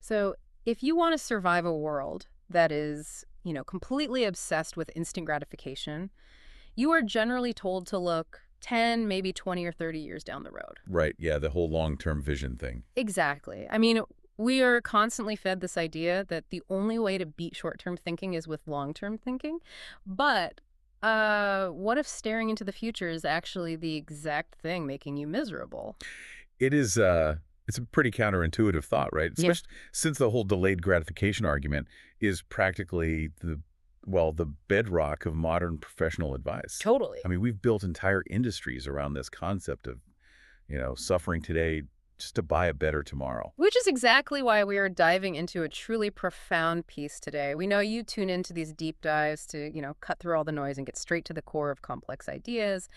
So if you want to survive a world that is, completely obsessed with instant gratification, you are generally told to look 10, maybe 20 or 30 years down the road. Right, yeah, the whole long-term vision thing. Exactly. I mean, we are constantly fed this idea that the only way to beat short-term thinking is with long-term thinking. But what if staring into the future is actually the exact thing making you miserable? It is, it's a pretty counterintuitive thought, right? Yeah. Especially since the whole delayed gratification argument is practically the bedrock of modern professional advice. Totally. I mean, we've built entire industries around this concept of, suffering today just to buy a better tomorrow. Which is exactly why we are diving into a truly profound piece today. We know you tune into these deep dives to, cut through all the noise and get straight to the core of complex ideas.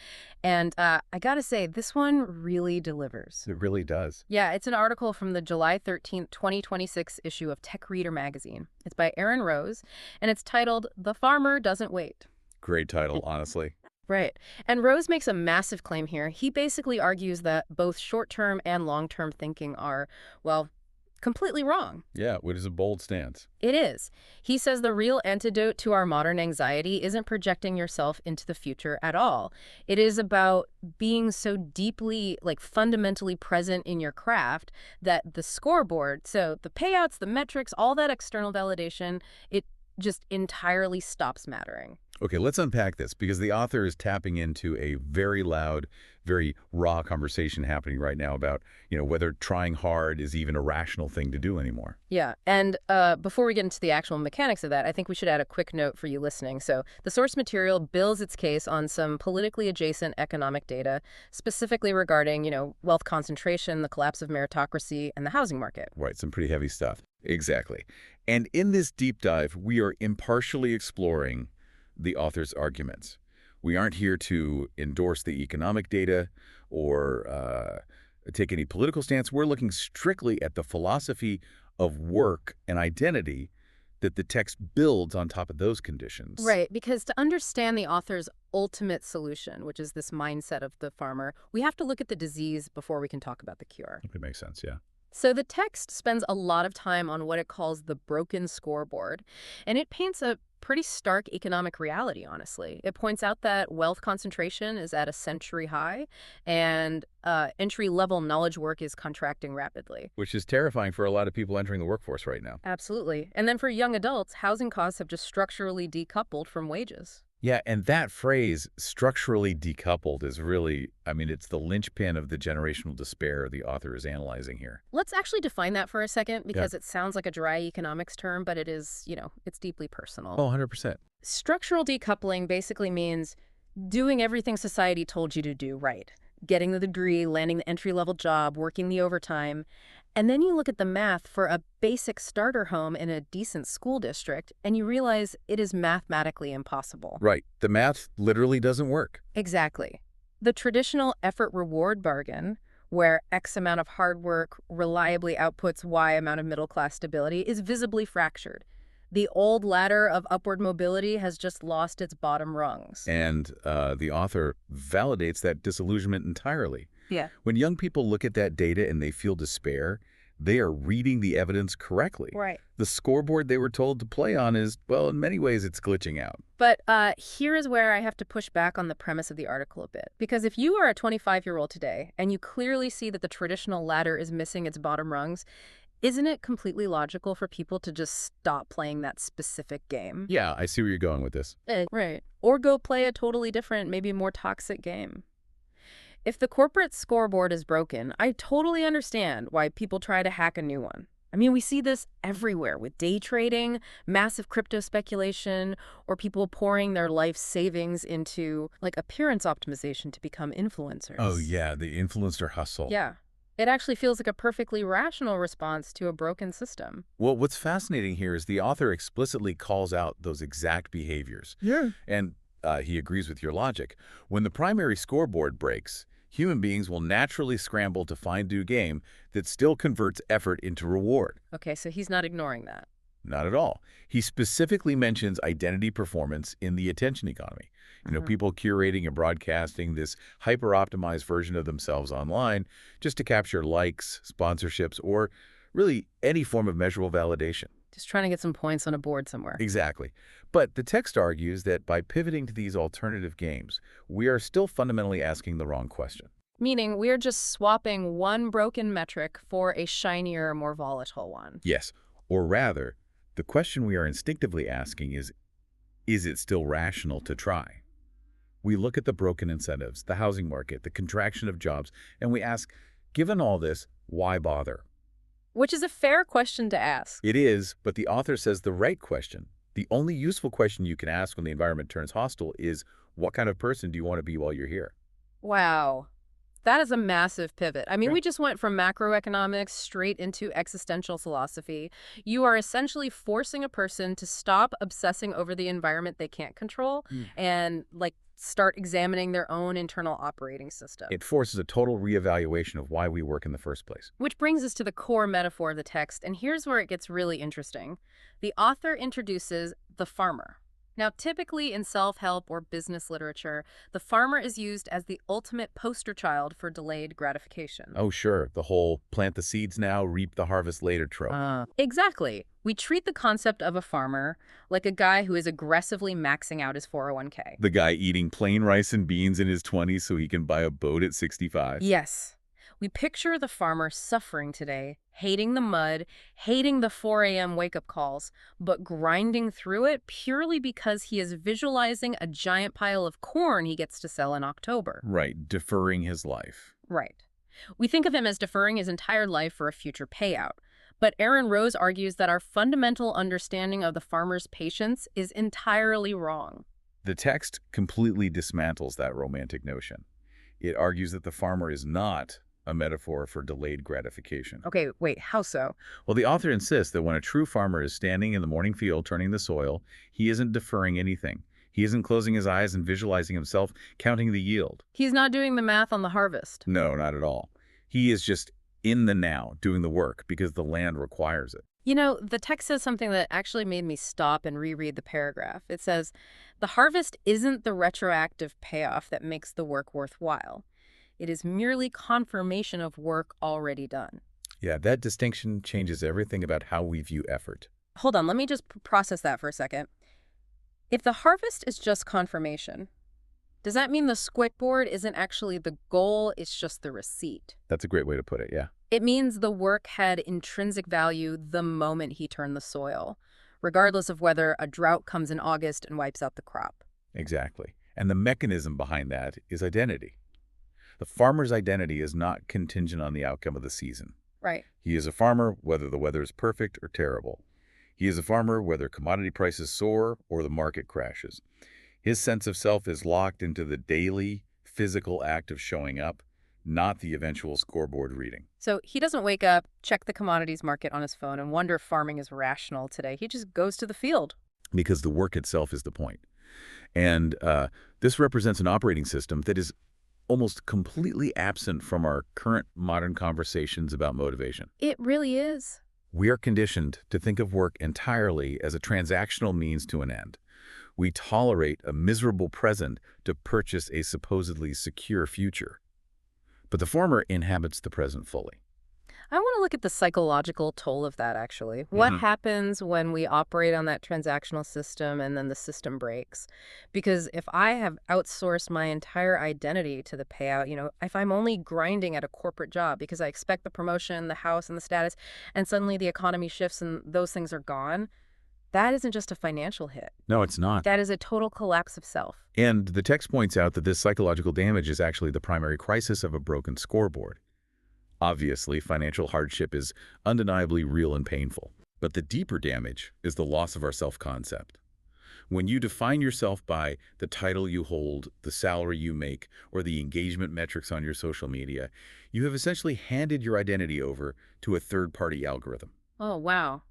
And I gotta say, this one really delivers. It really does. Yeah, it's an article from the July 13th, 2026 issue of Tech Reader magazine. It's by Aaron Rose, and it's titled "The Farmer Doesn't Wait." Great title, honestly. Right. And Rose makes a massive claim here. He basically argues that both short-term and long-term thinking are, well, completely wrong. Yeah, which is a bold stance. It is. He says the real antidote to our modern anxiety isn't projecting yourself into the future at all. It is about being so deeply, fundamentally present in your craft that the scoreboard, so the payouts, the metrics, all that external validation, it just entirely stops mattering. Okay, let's unpack this because the author is tapping into a very loud, very raw conversation happening right now about, whether trying hard is even a rational thing to do anymore. Yeah, and before we get into the actual mechanics of that, I think we should add a quick note for you listening. So the source material builds its case on some politically adjacent economic data, specifically regarding, wealth concentration, the collapse of meritocracy, and the housing market. Right, some pretty heavy stuff. Exactly. And in this deep dive, we are impartially exploring the author's arguments. We aren't here to endorse the economic data or take any political stance. We're looking strictly at the philosophy of work and identity that the text builds on top of those conditions. Right, because to understand the author's ultimate solution, which is this mindset of the farmer, we have to look at the disease before we can talk about the cure. That makes sense, yeah. So the text spends a lot of time on what it calls the broken scoreboard, and it paints a pretty stark economic reality, honestly. It points out that wealth concentration is at a century high, and entry-level knowledge work is contracting rapidly. Which is terrifying for a lot of people entering the workforce right now. Absolutely. And then for young adults, housing costs have just structurally decoupled from wages. Yeah, and that phrase, structurally decoupled, is really, it's the linchpin of the generational despair the author is analyzing here. Let's actually define that for a second, because it sounds like a dry economics term, but it is, it's deeply personal. Oh, 100%. Structural decoupling basically means doing everything society told you to do right. Getting the degree, landing the entry-level job, working the overtime. And then you look at the math for a basic starter home in a decent school district, and you realize it is mathematically impossible. Right. The math literally doesn't work. Exactly. The traditional effort-reward bargain, where X amount of hard work reliably outputs Y amount of middle-class stability, is visibly fractured. The old ladder of upward mobility has just lost its bottom rungs. And the author validates that disillusionment entirely. Yeah. When young people look at that data and they feel despair, they are reading the evidence correctly. Right. The scoreboard they were told to play on is, well, in many ways, it's glitching out. But here is where I have to push back on the premise of the article a bit. Because if you are a 25-year-old today and you clearly see that the traditional ladder is missing its bottom rungs, isn't it completely logical for people to just stop playing that specific game? Yeah, I see where you're going with this. Right. Or go play a totally different, maybe more toxic game. If the corporate scoreboard is broken, I totally understand why people try to hack a new one. I mean, we see this everywhere with day trading, massive crypto speculation, or people pouring their life savings into, appearance optimization to become influencers. Oh, yeah, the influencer hustle. Yeah. It actually feels like a perfectly rational response to a broken system. Well, what's fascinating here is the author explicitly calls out those exact behaviors. Yeah. And he agrees with your logic. When the primary scoreboard breaks, human beings will naturally scramble to find new game that still converts effort into reward. Okay, so he's not ignoring that. Not at all. He specifically mentions identity performance in the attention economy. People curating and broadcasting this hyper-optimized version of themselves online just to capture likes, sponsorships, or really any form of measurable validation. Just trying to get some points on a board somewhere. Exactly. But the text argues that by pivoting to these alternative games, we are still fundamentally asking the wrong question. Meaning we're just swapping one broken metric for a shinier, more volatile one. Yes. Or rather, the question we are instinctively asking is it still rational to try? We look at the broken incentives, the housing market, the contraction of jobs, and we ask, given all this, why bother? Which is a fair question to ask. It is, but the author says the right question, the only useful question you can ask when the environment turns hostile is, what kind of person do you want to be while you're here? Wow. That is a massive pivot. I mean, Right. we just went from macroeconomics straight into existential philosophy. You are essentially forcing a person to stop obsessing over the environment they can't control and, like, start examining their own internal operating system. It forces a total reevaluation of why we work in the first place. Which brings us to the core metaphor of the text, and here's where it gets really interesting. The author introduces the farmer. Now, typically in self-help or business literature, the farmer is used as the ultimate poster child for delayed gratification. Oh, sure, the whole plant the seeds now, reap the harvest later trope. Exactly. We treat the concept of a farmer like a guy who is aggressively maxing out his 401k. The guy eating plain rice and beans in his 20s so he can buy a boat at 65. Yes. We picture the farmer suffering today, hating the mud, hating the 4 a.m. wake-up calls, but grinding through it purely because he is visualizing a giant pile of corn he gets to sell in October. Right, deferring his life. Right. We think of him as deferring his entire life for a future payout. But Aaron Rose argues that our fundamental understanding of the farmer's patience is entirely wrong. The text completely dismantles that romantic notion. It argues that the farmer is not a metaphor for delayed gratification. Okay, wait, how so? Well, the author insists that when a true farmer is standing in the morning field turning the soil, he isn't deferring anything. He isn't closing his eyes and visualizing himself counting the yield. He's not doing the math on the harvest. No, not at all. He is just in the now, doing the work because the land requires it. You know, the text says something that actually made me stop and reread the paragraph. It says, the harvest isn't the retroactive payoff that makes the work worthwhile. It is merely confirmation of work already done. Yeah, that distinction changes everything about how we view effort. Hold on, let me just process that for a second. If the harvest is just confirmation, does that mean the squidboard isn't actually the goal, it's just the receipt? That's a great way to put it, yeah. It means the work had intrinsic value the moment he turned the soil, regardless of whether a drought comes in August and wipes out the crop. Exactly. And the mechanism behind that is identity. The farmer's identity is not contingent on the outcome of the season. Right. He is a farmer whether the weather is perfect or terrible. He is a farmer whether commodity prices soar or the market crashes. His sense of self is locked into the daily, physical act of showing up, not the eventual scoreboard reading. So he doesn't wake up, check the commodities market on his phone, and wonder if farming is rational today. He just goes to the field. Because the work itself is the point. And this represents an operating system that is almost completely absent from our current modern conversations about motivation. It really is. We are conditioned to think of work entirely as a transactional means to an end. We tolerate a miserable present to purchase a supposedly secure future. But the former inhabits the present fully. I want to look at the psychological toll of that, actually. What happens when we operate on that transactional system and then the system breaks? Because if I have outsourced my entire identity to the payout, you know, if I'm only grinding at a corporate job because I expect the promotion, the house, and the status, and suddenly the economy shifts and those things are gone, that isn't just a financial hit. No, it's not. That is a total collapse of self. And the text points out that this psychological damage is actually the primary crisis of a broken scoreboard. Obviously, financial hardship is undeniably real and painful. But the deeper damage is the loss of our self-concept. When you define yourself by the title you hold, the salary you make, or the engagement metrics on your social media, you have essentially handed your identity over to a third-party algorithm. Oh, wow.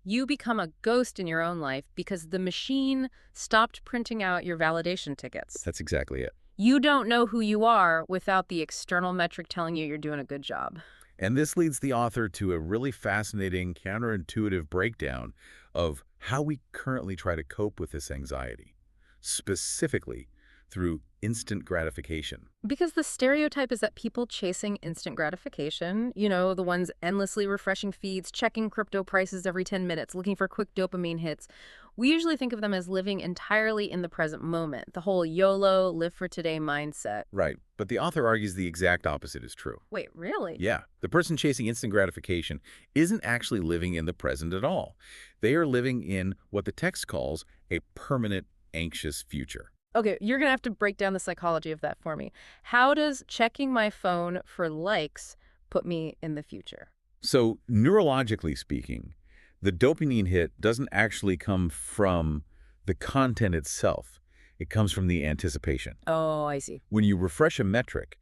You become a ghost in your own life because the machine stopped printing out your validation tickets. That's exactly it. You don't know who you are without the external metric telling you you're doing a good job. And this leads the author to a really fascinating, counterintuitive breakdown of how we currently try to cope with this anxiety, specifically through instant gratification. Because the stereotype is that people chasing instant gratification, the ones endlessly refreshing feeds, checking crypto prices every 10 minutes, looking for quick dopamine hits, we usually think of them as living entirely in the present moment, the whole YOLO, live for today mindset. Right, but the author argues the exact opposite is true. Wait, really? Yeah, the person chasing instant gratification isn't actually living in the present at all. They are living in what the text calls a permanent anxious future. Okay, you're going to have to break down the psychology of that for me. How does checking my phone for likes put me in the future? So, neurologically speaking, the dopamine hit doesn't actually come from the content itself. It comes from the anticipation. Oh, I see. When you refresh a metric,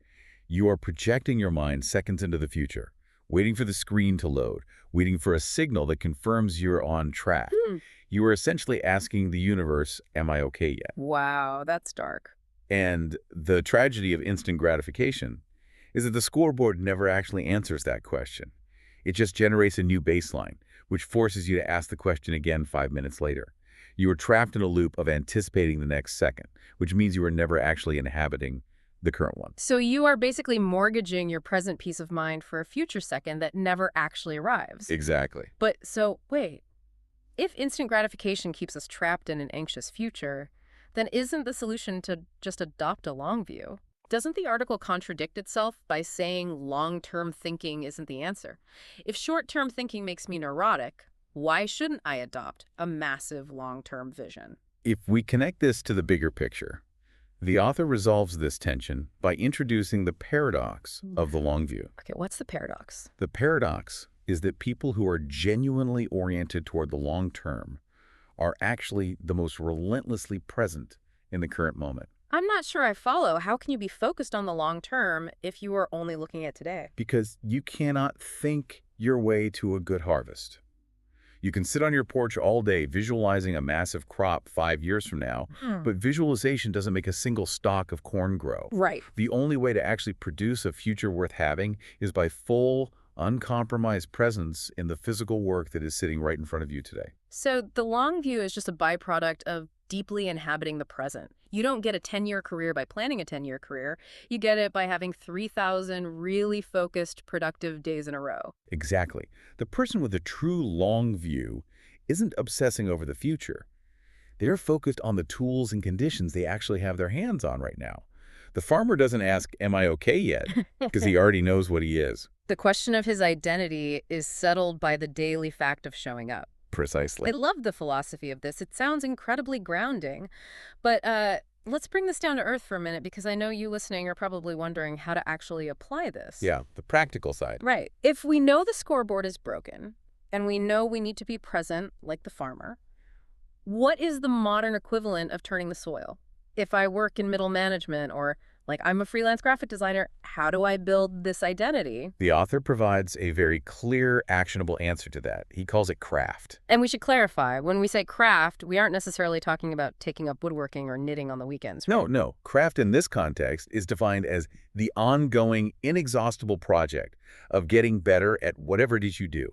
you are projecting your mind seconds into the future, waiting for the screen to load, waiting for a signal that confirms you're on track. You are essentially asking the universe, am I okay yet? Wow, that's dark. And the tragedy of instant gratification is that the scoreboard never actually answers that question. It just generates a new baseline, which forces you to ask the question again 5 minutes later. You are trapped in a loop of anticipating the next second, which means you are never actually inhabiting the current one. So you are basically mortgaging your present peace of mind for a future second that never actually arrives. Exactly. But so, wait. If instant gratification keeps us trapped in an anxious future, then isn't the solution to just adopt a long view? Doesn't the article contradict itself by saying long-term thinking isn't the answer? If short-term thinking makes me neurotic, why shouldn't I adopt a massive long-term vision? If we connect this to the bigger picture, the author resolves this tension by introducing the paradox of the long view. Okay, what's the paradox? The paradox is that people who are genuinely oriented toward the long term are actually the most relentlessly present in the current moment. I'm not sure I follow. How can you be focused on the long term if you are only looking at today? Because you cannot think your way to a good harvest. You can sit on your porch all day visualizing a massive crop 5 years from now, but visualization doesn't make a single stalk of corn grow. Right. The only way to actually produce a future worth having is by full, uncompromised presence in the physical work that is sitting right in front of you today. So the long view is just a byproduct of deeply inhabiting the present. You don't get a 10-year career by planning a 10-year career. You get it by having 3,000 really focused, productive days in a row. Exactly. The person with a true long view isn't obsessing over the future. They're focused on the tools and conditions they actually have their hands on right now. The farmer doesn't ask, am I okay yet? Because he already knows what he is. The question of his identity is settled by the daily fact of showing up. Precisely. I love the philosophy of this. It sounds incredibly grounding. But let's bring this down to earth for a minute, because I know you listening are probably wondering how to actually apply this. Yeah, the practical side. Right. If we know the scoreboard is broken, and we know we need to be present like the farmer, what is the modern equivalent of turning the soil? If I work in middle management, or like I'm a freelance graphic designer, how do I build this identity? The author provides a very clear, actionable answer to that. He calls it craft. And we should clarify, when we say craft, we aren't necessarily talking about taking up woodworking or knitting on the weekends. Right? No. Craft in this context is defined as the ongoing, inexhaustible project of getting better at whatever it is you do.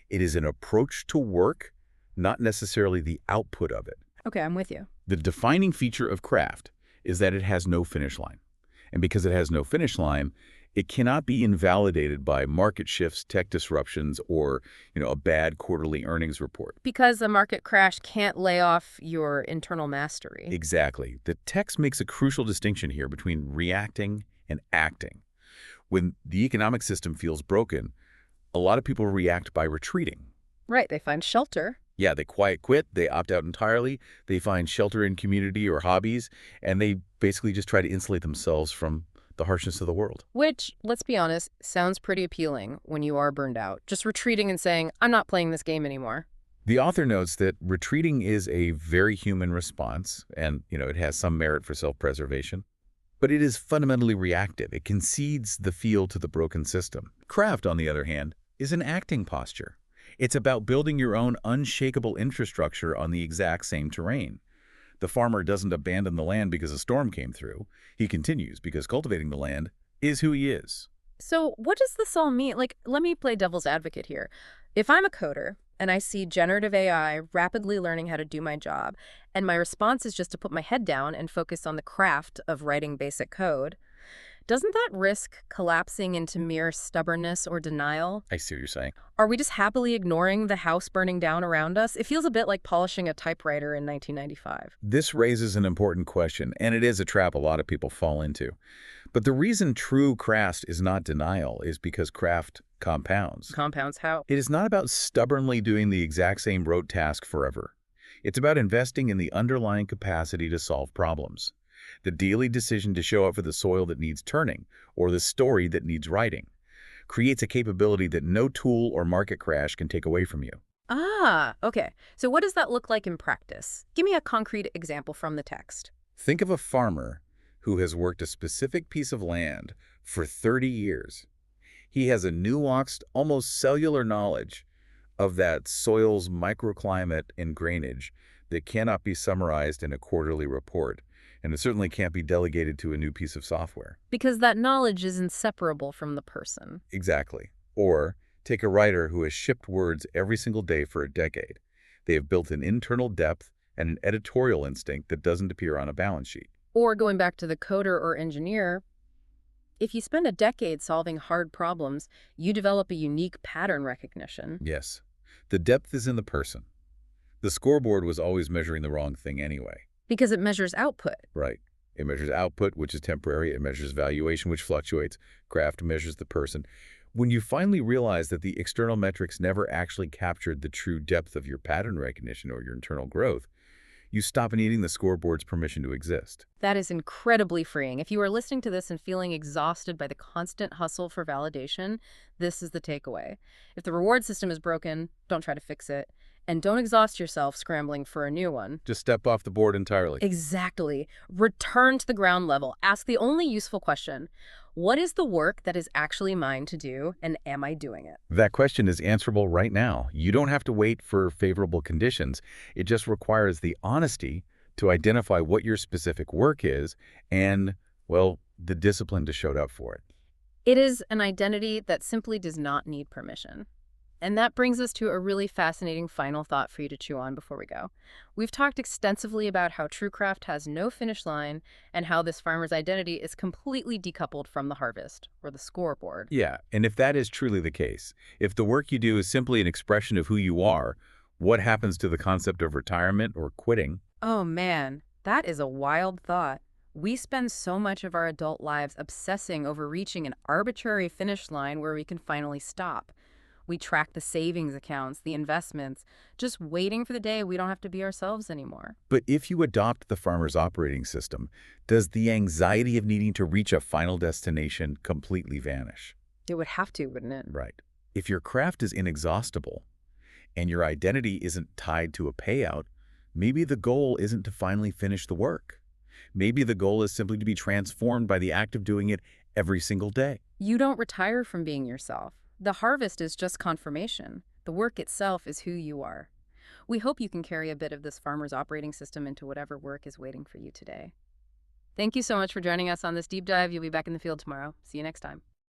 It is an approach to work, not necessarily the output of it. Okay, I'm with you. The defining feature of craft is that it has no finish line. And because it has no finish line, it cannot be invalidated by market shifts, tech disruptions, or a bad quarterly earnings report. Because a market crash can't lay off your internal mastery. Exactly. The text makes a crucial distinction here between reacting and acting. When the economic system feels broken, a lot of people react by retreating. Right, they find shelter. Yeah, they quiet quit, they opt out entirely, they find shelter in community or hobbies, and they basically just try to insulate themselves from the harshness of the world. Which, let's be honest, sounds pretty appealing when you are burned out. Just retreating and saying, I'm not playing this game anymore. The author notes that retreating is a very human response, and it has some merit for self-preservation. But it is fundamentally reactive. It concedes the field to the broken system. Craft, on the other hand, is an acting posture. It's about building your own unshakable infrastructure on the exact same terrain. The farmer doesn't abandon the land because a storm came through. He continues because cultivating the land is who he is. So what does this all mean? Like, let me play devil's advocate here. If I'm a coder and I see generative AI rapidly learning how to do my job, and my response is just to put my head down and focus on the craft of writing basic code, doesn't that risk collapsing into mere stubbornness or denial? I see what you're saying. Are we just happily ignoring the house burning down around us? It feels a bit like polishing a typewriter in 1995. This raises an important question, and it is a trap a lot of people fall into. But the reason true craft is not denial is because craft compounds. Compounds how? It is not about stubbornly doing the exact same rote task forever. It's about investing in the underlying capacity to solve problems. The daily decision to show up for the soil that needs turning, or the story that needs writing, creates a capability that no tool or market crash can take away from you. Ah, okay. So what does that look like in practice? Give me a concrete example from the text. Think of a farmer who has worked a specific piece of land for 30 years. He has a nuanced, almost cellular knowledge of that soil's microclimate and drainage that cannot be summarized in a quarterly report, and it certainly can't be delegated to a new piece of software. Because that knowledge is inseparable from the person. Exactly. Or take a writer who has shipped words every single day for a decade. They have built an internal depth and an editorial instinct that doesn't appear on a balance sheet. Or going back to the coder or engineer, if you spend a decade solving hard problems, you develop a unique pattern recognition. Yes. The depth is in the person. The scoreboard was always measuring the wrong thing anyway. Because it measures output. Right. It measures output, which is temporary. It measures valuation, which fluctuates. Craft measures the person. When you finally realize that the external metrics never actually captured the true depth of your pattern recognition or your internal growth, you stop needing the scoreboard's permission to exist. That is incredibly freeing. If you are listening to this and feeling exhausted by the constant hustle for validation, this is the takeaway. If the reward system is broken, don't try to fix it. And don't exhaust yourself scrambling for a new one. Just step off the board entirely. Exactly. Return to the ground level. Ask the only useful question. What is the work that is actually mine to do, and am I doing it? That question is answerable right now. You don't have to wait for favorable conditions. It just requires the honesty to identify what your specific work is and, well, the discipline to show up for it. It is an identity that simply does not need permission. And that brings us to a really fascinating final thought for you to chew on before we go. We've talked extensively about how TrueCraft has no finish line and how this farmer's identity is completely decoupled from the harvest or the scoreboard. Yeah, and if that is truly the case, if the work you do is simply an expression of who you are, what happens to the concept of retirement or quitting? Oh man, that is a wild thought. We spend so much of our adult lives obsessing over reaching an arbitrary finish line where we can finally stop. We track the savings accounts, the investments, just waiting for the day we don't have to be ourselves anymore. But if you adopt the farmer's operating system, does the anxiety of needing to reach a final destination completely vanish? It would have to, wouldn't it? Right. If your craft is inexhaustible and your identity isn't tied to a payout, maybe the goal isn't to finally finish the work. Maybe the goal is simply to be transformed by the act of doing it every single day. You don't retire from being yourself. The harvest is just confirmation. The work itself is who you are. We hope you can carry a bit of this farmer's operating system into whatever work is waiting for you today. Thank you so much for joining us on this deep dive. You'll be back in the field tomorrow. See you next time.